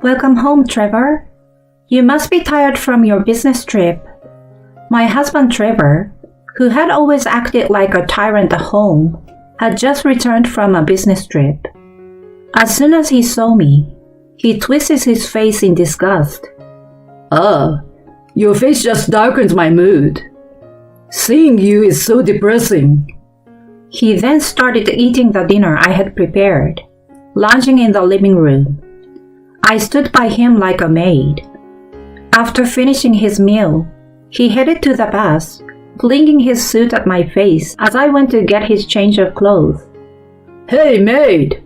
Welcome home, Trevor. You must be tired from your business trip. My husband Trevor, who had always acted like a tyrant at home, had just returned from a business trip. As soon as he saw me, he twisted his face in disgust. Your face just darkens my mood. Seeing you is so depressing. He then started eating the dinner I had prepared, lounging in the living room. I stood by him like a maid. After finishing his meal, he headed to the bath, flinging his suit at my face as I went to get his change of clothes. Hey, maid!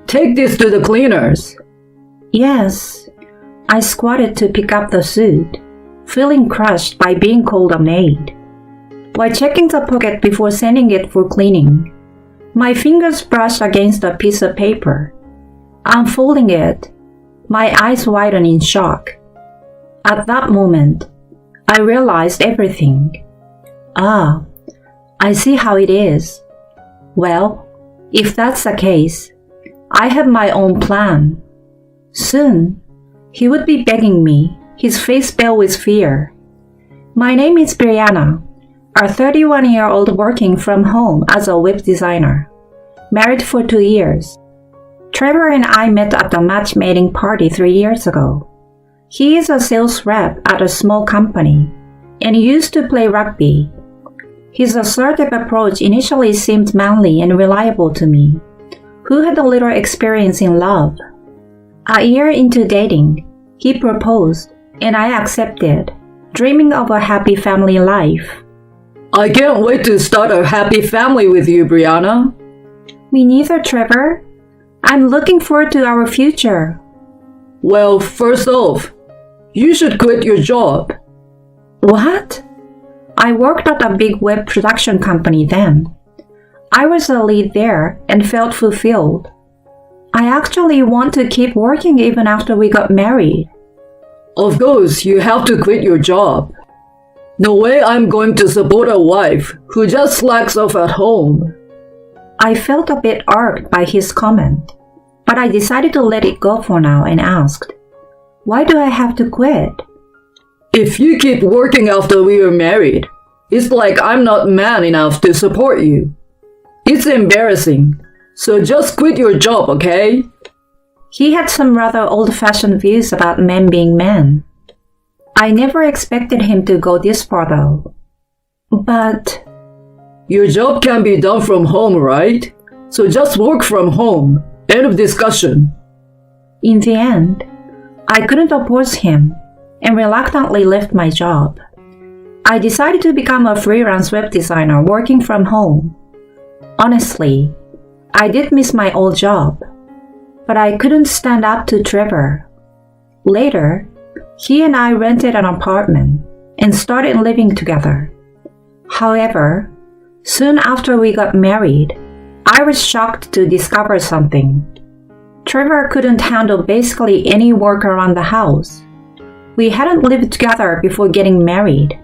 Take this to the cleaners. Yes. I squatted to pick up the suit, feeling crushed by being called a maid. While checking the pocket before sending it for cleaning, my fingers brushed against a piece of paper. Unfolding it, my eyes widened in shock. At that moment, I realized everything. I see how it is. Well, if that's the case, I have my own plan. Soon, he would be begging me, his face pale with fear. My name is Brianna, a 31-year-old working from home as a web designer, married for 2 years. Trevor and I met at a matchmaking party 3 years ago. He is a sales rep at a small company and used to play rugby. His assertive approach initially seemed manly and reliable to me, who had a little experience in love. A year into dating, he proposed, and I accepted, dreaming of a happy family life. I can't wait to start a happy family with you, Brianna. Me neither, Trevor. I'm looking forward to our future. Well, first off, you should quit your job. What? I worked at a big web production company then. I was a lead there and felt fulfilled. I actually want to keep working even after we got married. Of course, you have to quit your job. No way I'm going to support a wife who just slacks off at home. I felt a bit irked by his comment, but I decided to let it go for now and asked, why do I have to quit? If you keep working after we are married, it's like I'm not man enough to support you. It's embarrassing, so just quit your job, okay? He had some rather old-fashioned views about men being men. I never expected him to go this far though. But... Your job can be done from home, right? So just work from home. End of discussion. In the end, I couldn't oppose him and reluctantly left my job. I decided to become a freelance web designer working from home. Honestly, I did miss my old job, but I couldn't stand up to Trevor. Later, he and I rented an apartment and started living together. However, soon after we got married, I was shocked to discover something. Trevor couldn't handle basically any work around the house. We hadn't lived together before getting married.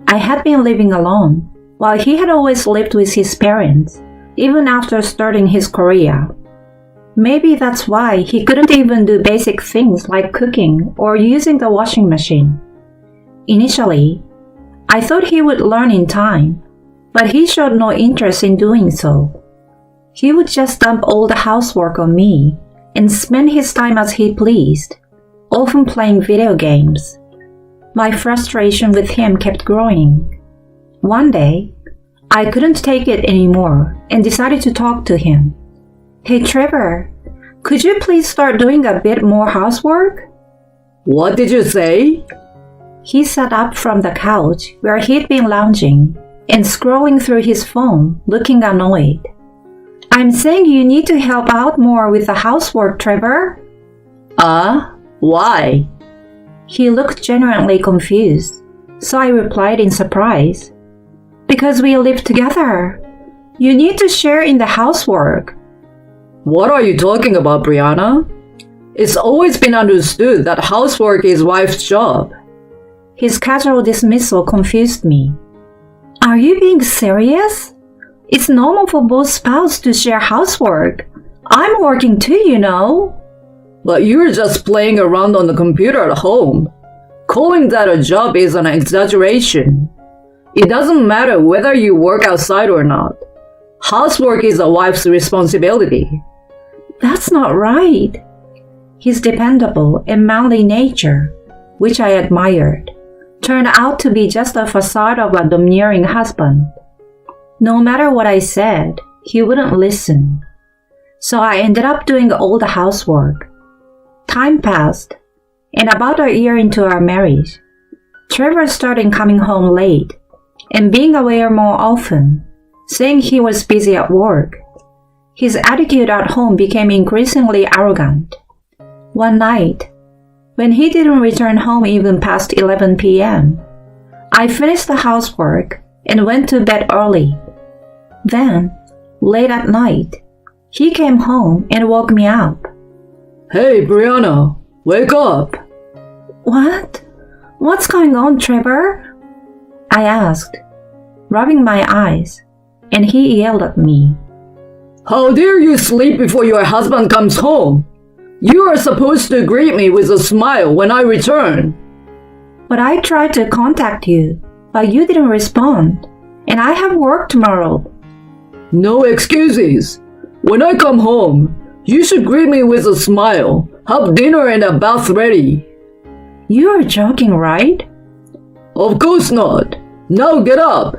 I had been living alone, while he had always lived with his parents, even after starting his career. Maybe that's why he couldn't even do basic things like cooking or using the washing machine. Initially, I thought he would learn in time, but he showed no interest in doing so. He would just dump all the housework on me and spend his time as he pleased, often playing video games. My frustration with him kept growing. One day, I couldn't take it anymore and decided to talk to him. Hey Trevor, could you please start doing a bit more housework? What did you say? He sat up from the couch where he'd been lounging and scrolling through his phone, looking annoyed. I'm saying you need to help out more with the housework, Trevor. Why? He looked genuinely confused, so I replied in surprise. Because we live together. You need to share in the housework. What are you talking about, Brianna? It's always been understood that housework is wife's job. His casual dismissal confused me. Are you being serious? It's normal for both spouses to share housework. I'm working too, you know. But you're just playing around on the computer at home. Calling that a job is an exaggeration. It doesn't matter whether you work outside or not. Housework is a wife's responsibility. That's not right. His dependable and manly nature, which I admired, turned out to be just a facade of a domineering husband. No matter what I said, he wouldn't listen. So I ended up doing all the housework. Time passed, and about a year into our marriage, Trevor started coming home late and being away more often, saying he was busy at work. His attitude at home became increasingly arrogant. One night, when he didn't return home even past 11 p.m., I finished the housework and went to bed early. Then, late at night, he came home and woke me up. Hey, Brianna, wake up. What? What's going on, Trevor? I asked, rubbing my eyes, and he yelled at me. How dare you sleep before your husband comes home? You are supposed to greet me with a smile when I return. But I tried to contact you, but you didn't respond, and I have work tomorrow. No excuses. When I come home, you should greet me with a smile, have dinner and a bath ready. You are joking, right? Of course not. Now get up.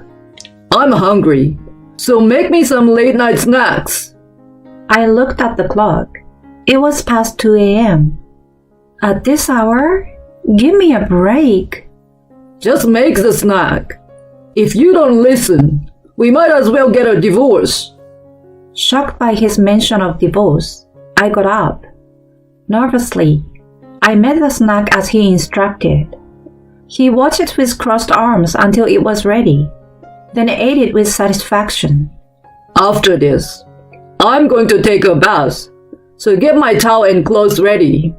I'm hungry, so make me some late night snacks. I looked at the clock. It was past 2 a.m. At this hour? Give me a break. Just make the snack. If you don't listen, we might as well get a divorce. Shocked by his mention of divorce, I got up. Nervously, I made the snack as he instructed. He watched it with crossed arms until it was ready, then ate it with satisfaction. After this, I'm going to take a bath, so get my towel and clothes ready.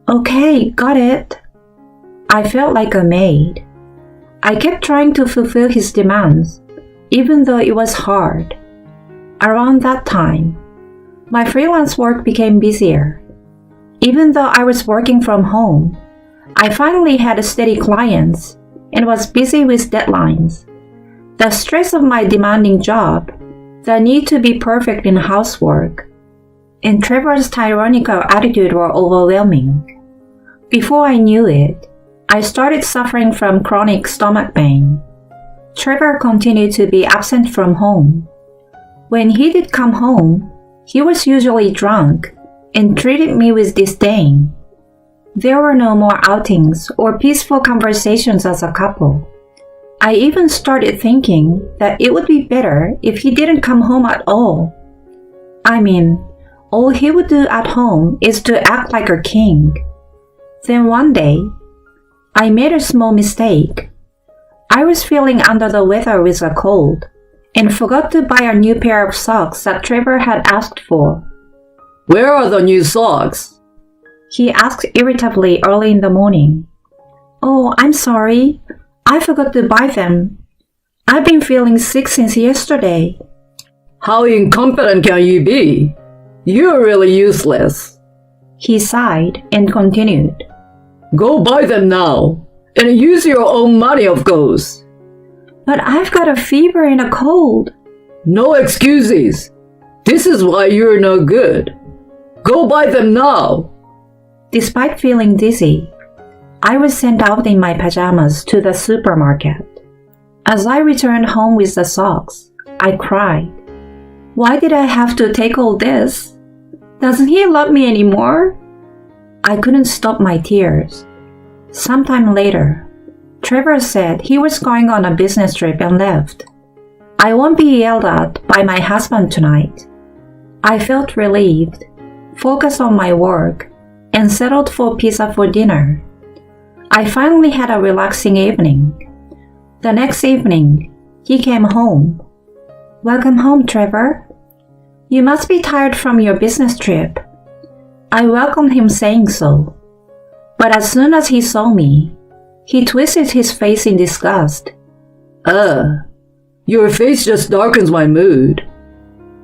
Okay, got it. I felt like a maid. I kept trying to fulfill his demands, even though it was hard. Around that time, my freelance work became busier. Even though I was working from home, I finally had steady clients and was busy with deadlines. The stress of my demanding job, the need to be perfect in housework, and Trevor's tyrannical attitude were overwhelming. Before I knew it, I started suffering from chronic stomach pain. Trevor continued to be absent from home. When he did come home, he was usually drunk and treated me with disdain. There were no more outings or peaceful conversations as a couple. I even started thinking that it would be better if he didn't come home at all. I mean, all he would do at home is to act like a king. Then one day, I made a small mistake. I was feeling under the weather with a cold and forgot to buy a new pair of socks that Trevor had asked for. Where are the new socks? He asked irritably early in the morning. Oh, I'm sorry. I forgot to buy them. I've been feeling sick since yesterday. How incompetent can you be? You're really useless. He sighed and continued. Go buy them now, and use your own money, of course. But I've got a fever and a cold. No excuses. This is why you're no good. Go buy them now. Despite feeling dizzy, I was sent out in my pajamas to the supermarket. As I returned home with the socks, I cried. Why did I have to take all this? Doesn't he love me anymore? I couldn't stop my tears. Sometime later, Trevor said he was going on a business trip and left. I won't be yelled at by my husband tonight. I felt relieved, focused on my work, and settled for pizza for dinner. I finally had a relaxing evening. The next evening, he came home. Welcome home, Trevor. You must be tired from your business trip. I welcomed him saying so. But as soon as he saw me, he twisted his face in disgust. Your face just darkens my mood.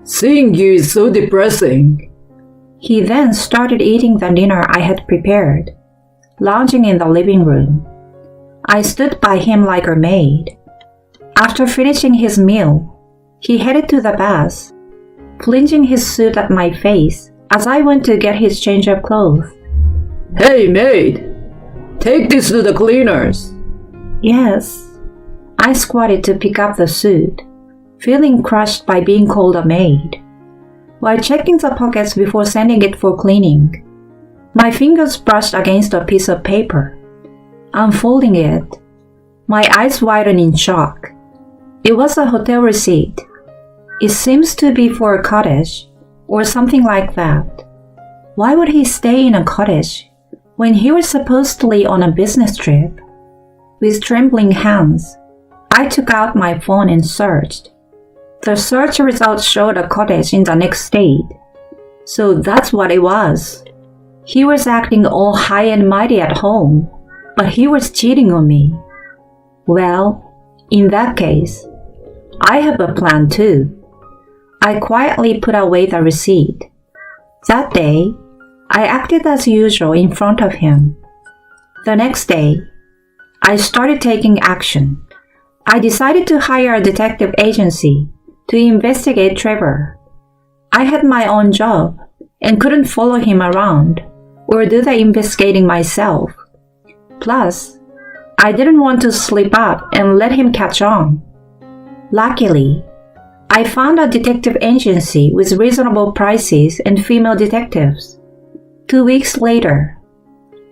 Seeing you is so depressing. He then started eating the dinner I had prepared, lounging in the living room. I stood by him like a maid. After finishing his meal, he headed to the bath, flinging his suit at my face as I went to get his change of clothes. Hey, maid! Take this to the cleaners. Yes. I squatted to pick up the suit, feeling crushed by being called a maid. While checking the pockets before sending it for cleaning, my fingers brushed against a piece of paper. Unfolding it, my eyes widened in shock. It was a hotel receipt. It seems to be for a cottage, or something like that. Why would he stay in a cottage when he was supposedly on a business trip? With trembling hands, I took out my phone and searched. The search results showed a cottage in the next state. So that's what it was. He was acting all high and mighty at home, but he was cheating on me. Well, in that case, I have a plan too. I quietly put away the receipt. That day, I acted as usual in front of him. The next day, I started taking action. I decided to hire a detective agency to investigate Trevor. I had my own job and couldn't follow him around or do the investigating myself. Plus, I didn't want to slip up and let him catch on. Luckily, I found a detective agency with reasonable prices and female detectives. 2 weeks later,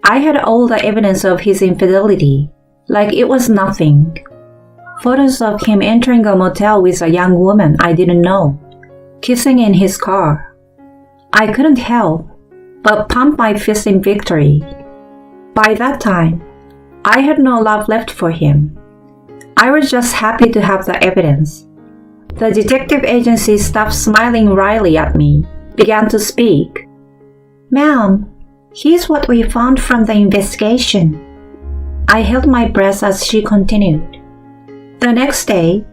I had all the evidence of his infidelity, like it was nothing. Photos of him entering a motel with a young woman I didn't know, kissing in his car. I couldn't help but pump my fist in victory. By that time, I had no love left for him. I was just happy to have the evidence. The detective agency stopped smiling wryly at me, began to speak. Ma'am, here's what we found from the investigation. I held my breath as she continued. The next day,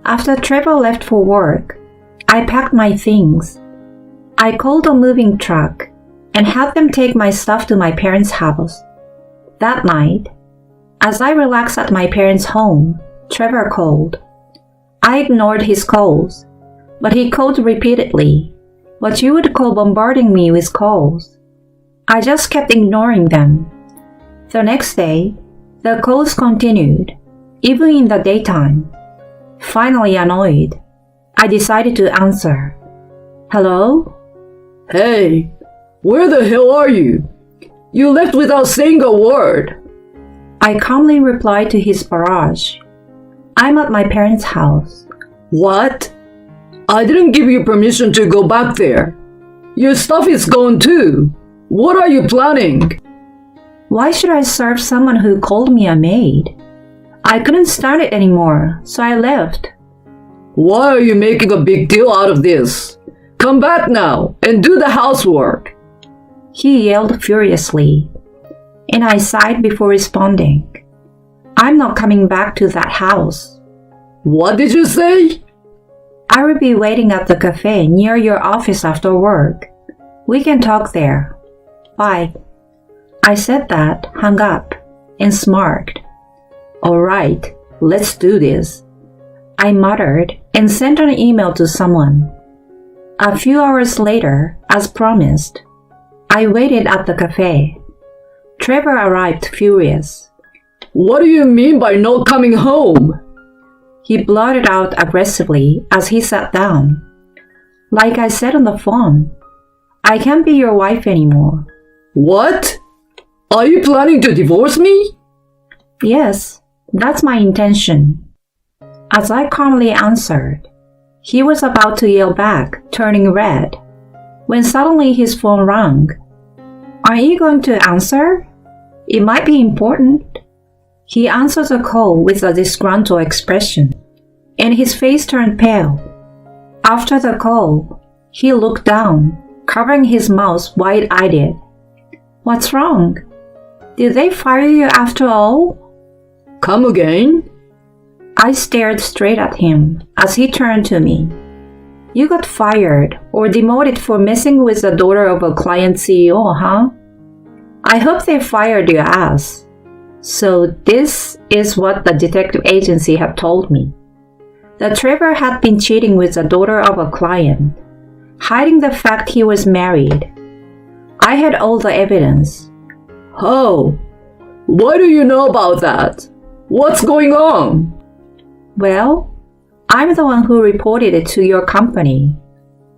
after Trevor left for work, I packed my things. I called a moving truck and had them take my stuff to my parents' house. That night, as I relaxed at my parents' home, Trevor called. I ignored his calls, but he called repeatedly, what you would call bombarding me with calls. I just kept ignoring them. The next day, the calls continued, even in the daytime. Finally annoyed, I decided to answer. Hello? Hey, where the hell are you? You left without saying a word. I calmly replied to his barrage. I'm at my parents' house. What? I didn't give you permission to go back there. Your stuff is gone too. What are you planning? Why should I serve someone who called me a maid? I couldn't stand it anymore, so I left. Why are you making a big deal out of this? Come back now and do the housework. He yelled furiously, and I sighed before responding. I'm not coming back to that house. What did you say? I will be waiting at the cafe near your office after work. We can talk there. Bye. I said that, hung up, and smirked. All right, let's do this. I muttered and sent an email to someone. A few hours later, as promised, I waited at the cafe. Trevor arrived furious. What do you mean by not coming home? He blurted out aggressively as he sat down. Like I said on the phone, I can't be your wife anymore. What? Are you planning to divorce me? Yes, that's my intention. As I calmly answered, he was about to yell back, turning red, when suddenly his phone rang. Are you going to answer? It might be important. He answered the call with a disgruntled expression, and his face turned pale. After the call, he looked down, covering his mouth wide-eyed. What's wrong? Did they fire you after all? Come again? I stared straight at him as he turned to me. You got fired or demoted for messing with the daughter of a client CEO, huh? I hope they fired your ass. So this is what the detective agency had told me. That Trevor had been cheating with the daughter of a client, hiding the fact he was married. I had all the evidence. Oh, what do you know about that? What's going on? Well, I'm the one who reported it to your company.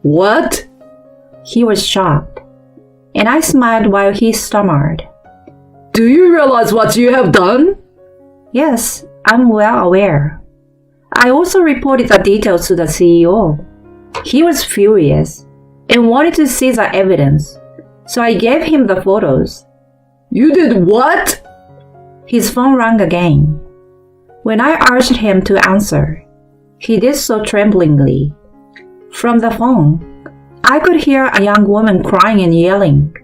What? He was shocked, and I smiled while he stammered. Do you realize what you have done? Yes, I'm well aware. I also reported the details to the CEO. He was furious and wanted to see the evidence, so I gave him the photos. You did what? His phone rang again. When I urged him to answer, he did so tremblingly. From the phone, I could hear a young woman crying and yelling.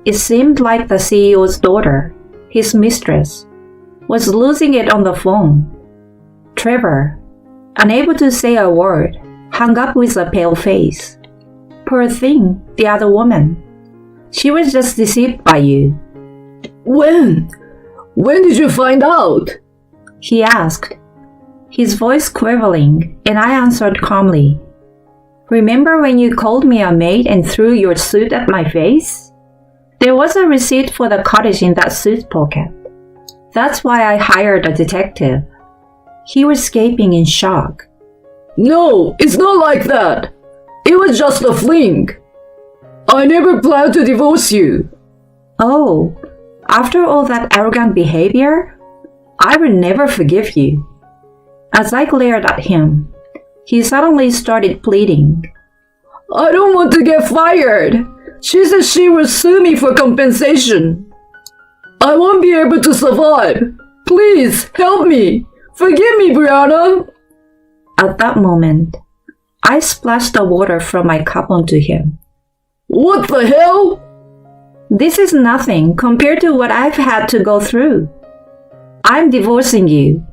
It seemed like the CEO's daughter, his mistress, was losing it on the phone. Trevor, unable to say a word, hung up with a pale face. Poor thing, the other woman. She was just deceived by you. When? When did you find out? He asked, his voice quivering, and I answered calmly. Remember when you called me a maid and threw your suit at my face? There was a receipt for the cottage in that suit pocket. That's why I hired a detective. He was gaping in shock. No, it's not like that. It was just a fling. I never planned to divorce you. Oh, after all that arrogant behavior? I will never forgive you. As I glared at him, he suddenly started pleading. I don't want to get fired. She said she will sue me for compensation. I won't be able to survive. Please, help me. Forgive me, Brianna. At that moment, I splashed the water from my cup onto him. What the hell? This is nothing compared to what I've had to go through. I'm divorcing you,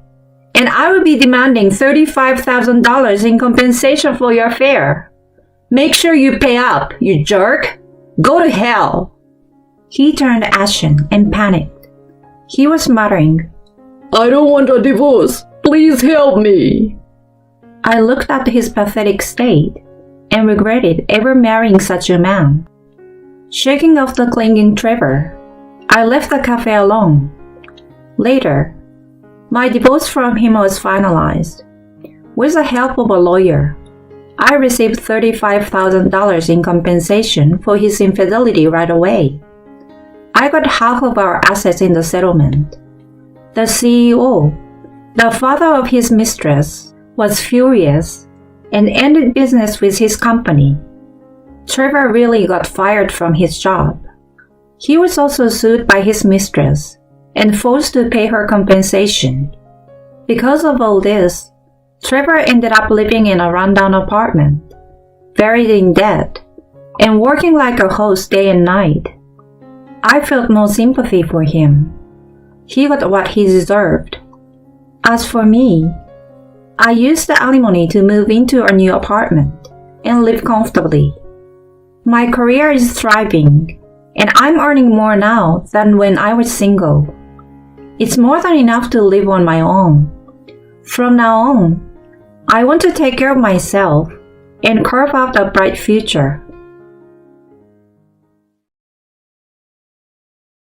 and I will be demanding $35,000 in compensation for your affair. Make sure you pay up, you jerk. Go to hell. He turned ashen and panicked. He was muttering, I don't want a divorce. Please help me. I looked at his pathetic state and regretted ever marrying such a man. Shaking off the clinging Trevor, I left the cafe alone. Later, my divorce from him was finalized. With the help of a lawyer, I received $35,000 in compensation for his infidelity right away. I got half of our assets in the settlement. The CEO, the father of his mistress, was furious and ended business with his company. Trevor really got fired from his job. He was also sued by his mistress and forced to pay her compensation. Because of all this, Trevor ended up living in a rundown apartment, buried in debt, and working like a host day and night. I felt no sympathy for him. He got what he deserved. As for me, I used the alimony to move into a new apartment and live comfortably. My career is thriving, and I'm earning more now than when I was single. It's more than enough to live on my own. From now on, I want to take care of myself and carve out a bright future.